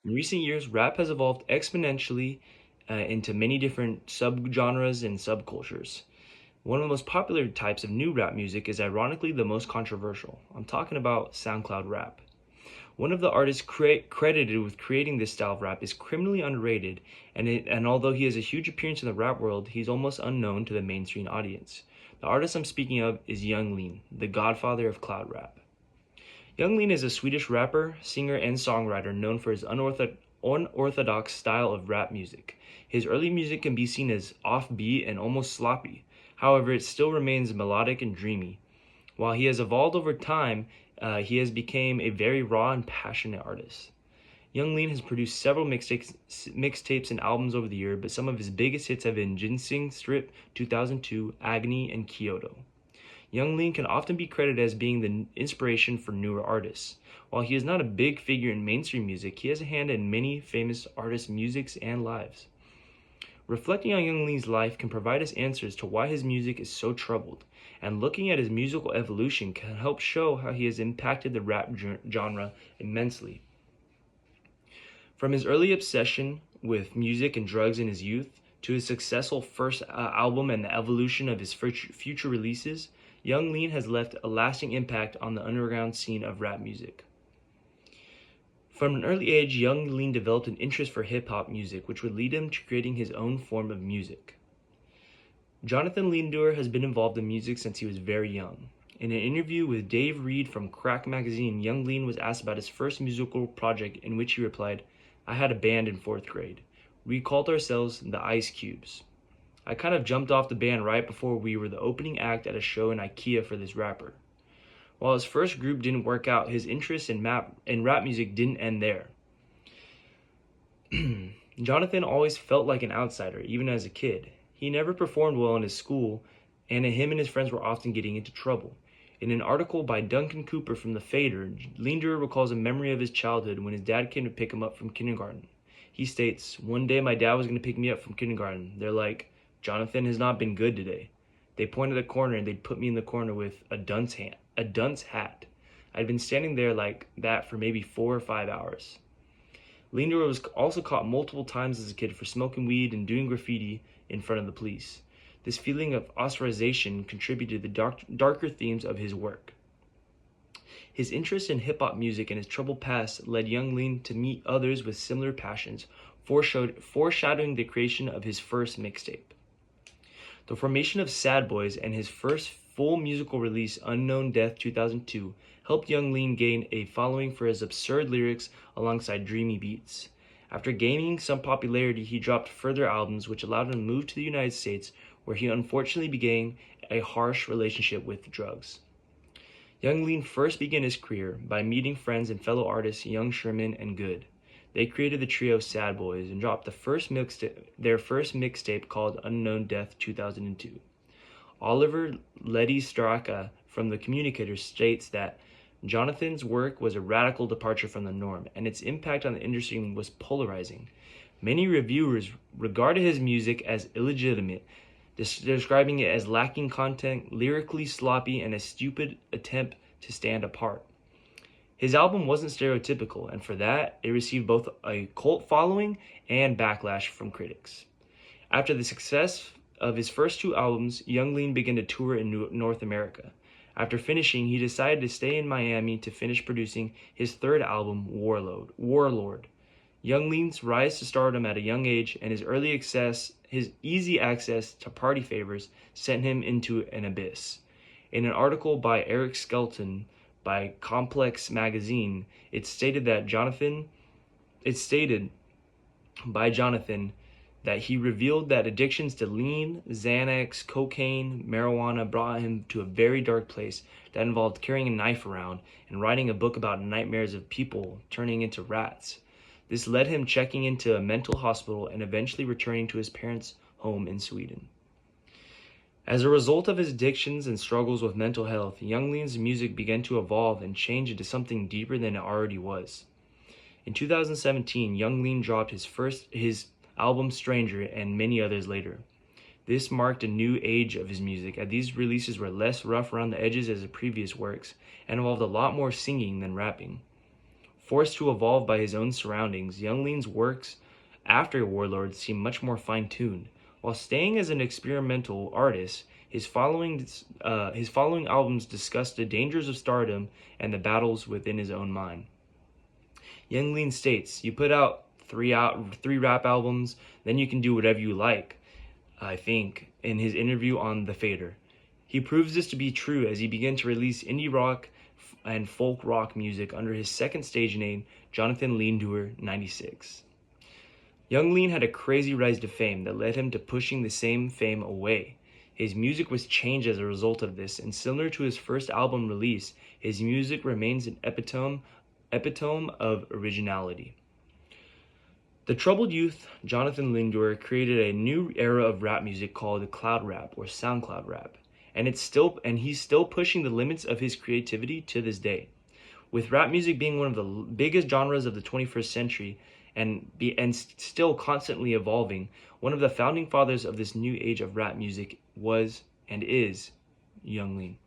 In recent years, rap has evolved exponentially into many different subgenres and subcultures. One of the most popular types of new rap music is ironically the most controversial. I'm talking about SoundCloud rap. One of the artists credited with creating this style of rap is criminally underrated, and although he has a huge appearance in the rap world, he's almost unknown to the mainstream audience. The artist I'm speaking of is Young Lean, the godfather of cloud rap. Young Lean is a Swedish rapper, singer, and songwriter known for his unorthodox style of rap music. His early music can be seen as offbeat and almost sloppy. However, it still remains melodic and dreamy. While he has evolved over time, he has become a very raw and passionate artist. Young Lean has produced several mixtapes and albums over the year, but some of his biggest hits have been Ginseng Strip 2002, Agony, and Kyoto. Young Lean can often be credited as being the inspiration for newer artists. While he is not a big figure in mainstream music, he has a hand in many famous artists' musics and lives. Reflecting on Young Lean's life can provide us answers to why his music is so troubled, and looking at his musical evolution can help show how he has impacted the rap genre immensely. From his early obsession with music and drugs in his youth, to his successful first album and the evolution of his future releases, Young Lean has left a lasting impact on the underground scene of rap music. From an early age, Young Lean developed an interest for hip-hop music, which would lead him to creating his own form of music. Jonathan Lindor has been involved in music since he was very young. In an interview with Dave Reed from Crack Magazine, Young Lean was asked about his first musical project, in which he replied, "I had a band in 4th grade. We called ourselves the Ice Cubes. I kind of jumped off the band right before we were the opening act at a show in IKEA for this rapper." While his first group didn't work out, his interest in rap music didn't end there. Jonathan always felt like an outsider, even as a kid. He never performed well in his school, and him and his friends were often getting into trouble. In an article by Duncan Cooper from The Fader, Leander recalls a memory of his childhood when his dad came to pick him up from kindergarten. He states, "One day my dad was going to pick me up from kindergarten. They're like, 'Jonathan has not been good today.' They pointed at the corner and they'd put me in the corner with a dunce hat. I'd been standing there like that for maybe 4 or 5 hours." Leander was also caught multiple times as a kid for smoking weed and doing graffiti in front of the police. This feeling of ostracization contributed to the darker themes of his work. His interest in hip-hop music and his troubled past led Young Lean to meet others with similar passions, foreshadowing the creation of his first mixtape. The formation of Sad Boys and his first full musical release, Unknown Death 2002, helped Young Lean gain a following for his absurd lyrics alongside dreamy beats. After gaining some popularity, he dropped further albums, which allowed him to move to the United States, where he unfortunately began a harsh relationship with drugs. Young Lean first began his career by meeting friends and fellow artists Young Sherman and Good. They created the trio Sad Boys and dropped their first mixtape called Unknown Death 2002. Oliver Letty Straka from The Communicator states that Jonathan's work was a radical departure from the norm, and its impact on the industry was polarizing. Many reviewers regarded his music as illegitimate, describing it as lacking content, lyrically sloppy, and a stupid attempt to stand apart. His album wasn't stereotypical, and for that, it received both a cult following and backlash from critics. After the success of his first two albums, Young Lean began to tour in North America. After finishing, he decided to stay in Miami to finish producing his third album, Warlord. Young Lean's rise to stardom at a young age and his easy access to party favors sent him into an abyss. In an article by Eric Skelton by Complex Magazine, it stated by Jonathan that he revealed that addictions to lean, Xanax, cocaine, marijuana brought him to a very dark place that involved carrying a knife around and writing a book about nightmares of people turning into rats. This led him checking into a mental hospital and eventually returning to his parents' home in Sweden. As a result of his addictions and struggles with mental health, Young Lean's music began to evolve and change into something deeper than it already was. In 2017, Young Lean dropped his album Stranger and many others later. This marked a new age of his music, as these releases were less rough around the edges as the previous works and involved a lot more singing than rapping. Forced to evolve by his own surroundings, Young Lean's works after Warlords seem much more fine-tuned. While staying as an experimental artist, his following albums discuss the dangers of stardom and the battles within his own mind. Young Lean states, "You put out three rap albums, then you can do whatever you like." I think in his interview on The Fader, he proves this to be true as he began to release indie rock and folk rock music under his second stage name, Jonathan Lindor 96. Young Lean had a crazy rise to fame that led him to pushing the same fame away. His music was changed as a result of this, and similar to his first album release, his music remains an epitome of originality. The troubled youth Jonathan Lindor created a new era of rap music called cloud rap or SoundCloud rap, and he's still pushing the limits of his creativity to this day. With rap music being one of the biggest genres of the 21st century and still constantly evolving, one of the founding fathers of this new age of rap music was and is Young Lean.